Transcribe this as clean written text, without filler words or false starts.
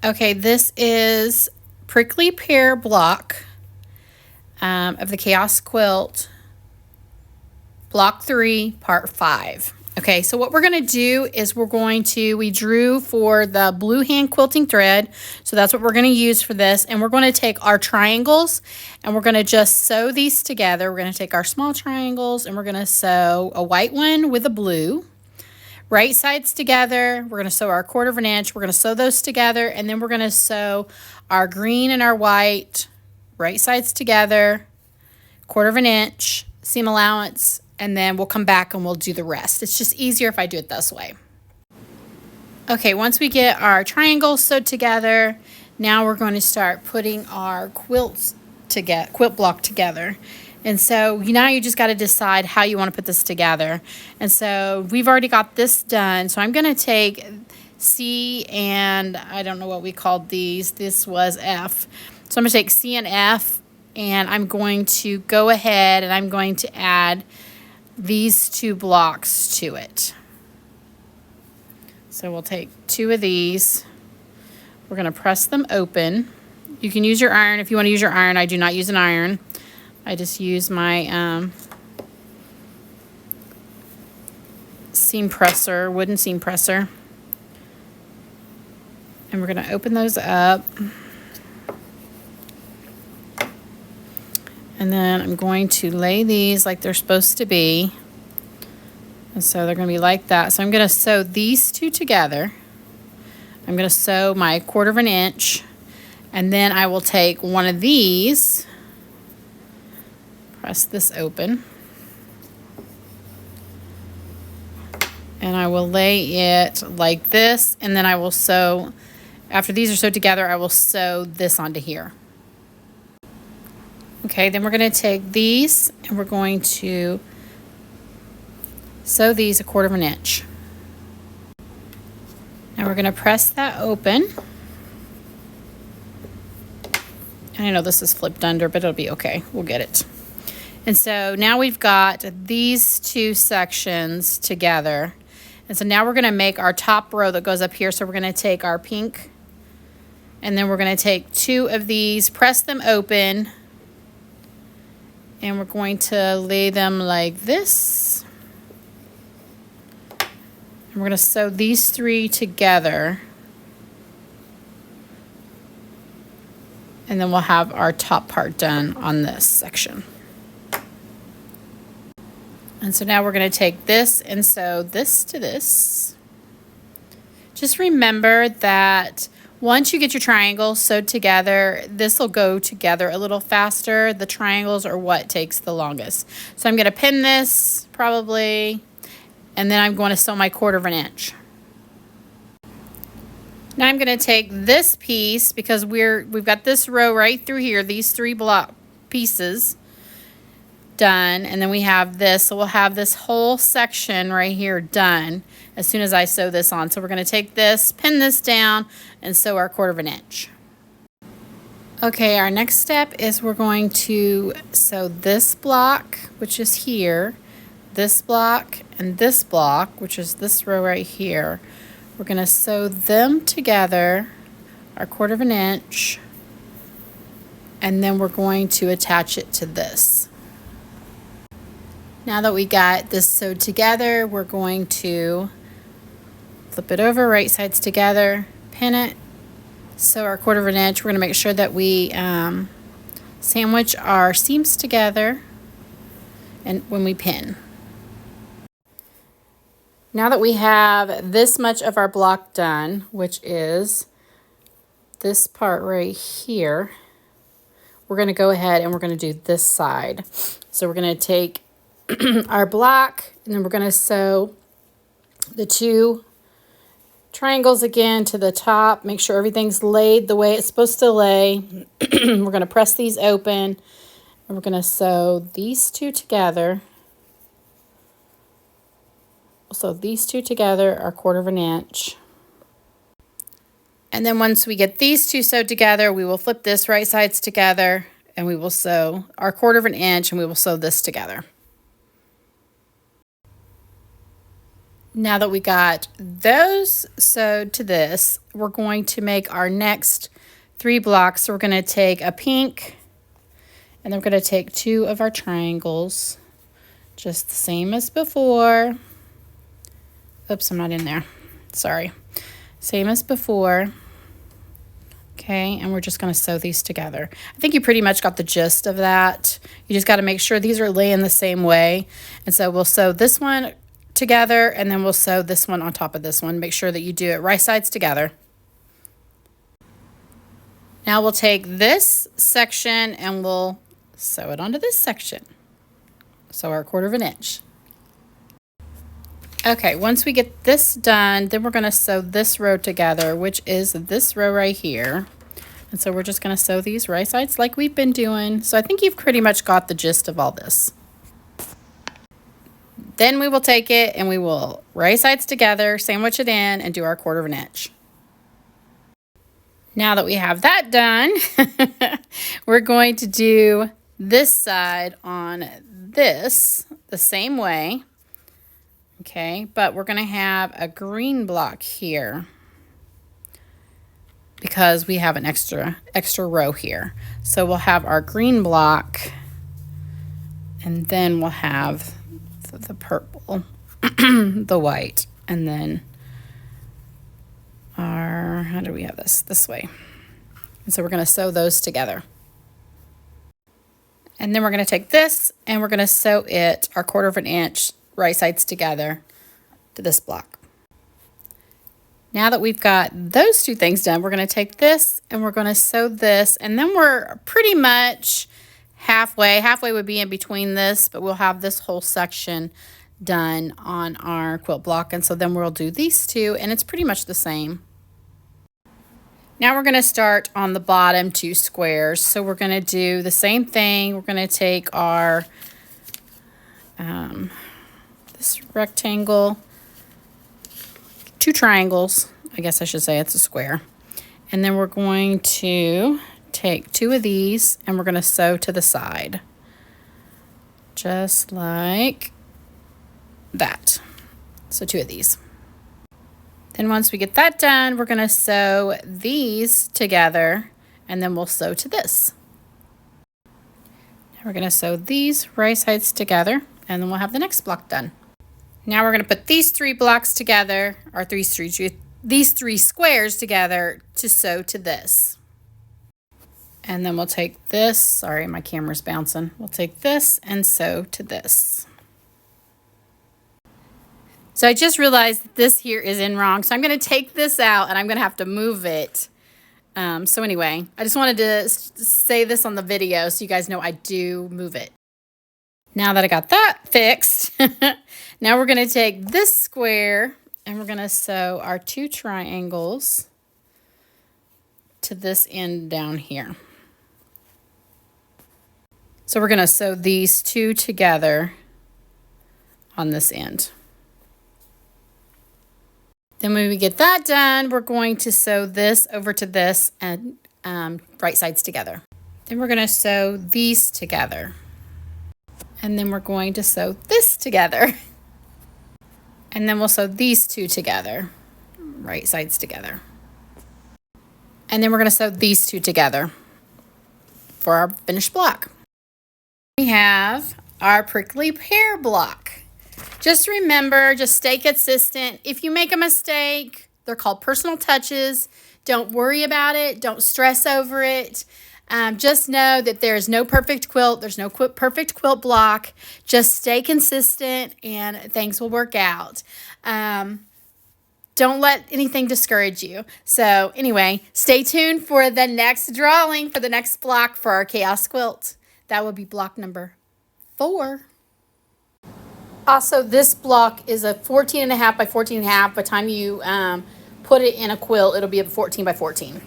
Okay, this is Prickly Pear block of the Chaos Quilt, block 3, part 5. Okay, so what we're going to do is we drew for the blue hand quilting thread, so that's what we're going to use for this, and we're going to take our triangles and we're going to just sew these together. We're going to take our small triangles and we're going to sew a white one with a blue. Right sides together, we're going to sew our 1/4 of an inch. We're going to sew those together, and then we're going to sew our green and our white right sides together, 1/4 of an inch, seam allowance, and then we'll come back and we'll do the rest. It's just easier if I do it this way. Okay, once we get our triangles sewed together, now we're going to start putting our quilt block together. And so now you just got to decide how you want to put this together. And so we've already got this done. So I'm going to take C and I don't know what we called these. This was F. So I'm going to take C and F, and I'm going to go ahead and I'm going to add these 2 blocks to it. So we'll take 2 of these. We're going to press them open. You can use your iron if you want to use your iron. I do not use an iron. I just use my seam presser, wooden seam presser. And we're going to open those up. And then I'm going to lay these like they're supposed to be. And so they're going to be like that. So I'm going to sew these 2 together. I'm going to sew my 1/4 of an inch. And then I will take one of these. Press this open, and I will lay it like this, and then I will sew, after these are sewed together, I will sew this onto here. Okay, then we're going to take these and we're going to sew these 1/4 of an inch. Now we're going to press that open. And I know this is flipped under, but it'll be okay. We'll get it. And so now we've got these 2 sections together. And so now we're going to make our top row that goes up here. So we're going to take our pink, and then we're going to take 2 of these, press them open, and we're going to lay them like this. And we're going to sew these 3 together. And then we'll have our top part done on this section. And so now we're going to take this and sew this to this. Just remember that once you get your triangles sewed together, this will go together a little faster. The triangles are what takes the longest. So I'm going to pin this probably, and then I'm going to sew my 1/4 of an inch. Now I'm going to take this piece, because we've got this row right through here, these 3 block pieces done, and then we have this, so we'll have this whole section right here done as soon as I sew this on. So we're going to take this, pin this down, and sew our 1/4 of an inch. Okay, our next step is we're going to sew this block, which is here, this block, and this block, which is this row right here. We're going to sew them together, our 1/4 of an inch, and then we're going to attach it to this. Now that we got this sewed together, we're going to flip it over, right sides together, pin it, sew our 1/4 of an inch. We're going to make sure that we sandwich our seams together and when we pin. Now that we have this much of our block done, which is this part right here, we're going to go ahead and we're going to do this side. So we're going to take our block, and then we're going to sew the 2 triangles again to the top. Make sure everything's laid the way it's supposed to lay. We're going to press these open, and we're going to sew these 2 together. So these 2 together are 1/4 of an inch. And then once we get these 2 sewed together, we will flip this right sides together, and we will sew our 1/4 of an inch, and we will sew this together. Now that we got those sewed to this, we're going to make our next 3 blocks. So we're going to take a pink, and then we're going to take 2 of our triangles, just the same as before. Oops, I'm not in there. Sorry. Same as before. Okay, and we're just going to sew these together. I think you pretty much got the gist of that. You just got to make sure these are laying the same way. And so we'll sew this one together, and then we'll sew this one on top of this one. Make sure that you do it right sides together. Now we'll take this section and we'll sew it onto this section. So our 1/4 inch. Okay, once we get this done, then we're going to sew this row together, which is this row right here. And so we're just going to sew these right sides like we've been doing. So I think you've pretty much got the gist of all this. Then we will take it and we will right sides together, sandwich it in, and do our 1/4 inch. Now that we have that done, we're going to do this side on this the same way. Okay, but we're going to have a green block here because we have an extra row here. So we'll have our green block, and then we'll have the purple, the white, and then our, how do we have this? This way. And so we're going to sew those together. And then we're going to take this and we're going to sew it our 1/4 inch right sides together to this block. Now that we've got those 2 things done, we're going to take this and we're going to sew this, and then we're pretty much halfway. Halfway would be in between this, but we'll have this whole section done on our quilt block, and so then we'll do these 2, and it's pretty much the same. Now we're going to start on the bottom 2 squares. So we're going to do the same thing. We're going to take our this rectangle, 2 triangles, I guess I should say it's a square, and then we're going to take 2 of these and we're going to sew to the side, just like that. So 2 of these. Then once we get that done, we're going to sew these together, and then we'll sew to this. Now we're going to sew these right sides together, and then we'll have the next block done. Now we're going to put these 3 blocks together, or these 3 squares together to sew to this. And then we'll take this, sorry, my camera's bouncing. We'll take this and sew to this. So I just realized that this here is in wrong. So I'm going to take this out and I'm going to have to move it. So anyway, I just wanted to say this on the video so you guys know I do move it. Now that I got that fixed, now we're going to take this square and we're going to sew our 2 triangles to this end down here. So we're going to sew these 2 together on this end. Then when we get that done, we're going to sew this over to this and right sides together. Then we're going to sew these together. And then we're going to sew this together. And then we'll sew these 2 together, right sides together. And then we're going to sew these 2 together for our finished block. We have our prickly pear block. Just remember, just stay consistent. If you make a mistake, they're called personal touches. Don't worry about it. Don't stress over it. Just know that there's no perfect quilt. There's no perfect quilt block. Just stay consistent and things will work out. Don't let anything discourage you. So anyway, stay tuned for the next drawing for the next block for our chaos quilt. That will be block number 4. Also, this block is a 14.5 by 14.5. By the time you put it in a quilt, it'll be a 14 by 14.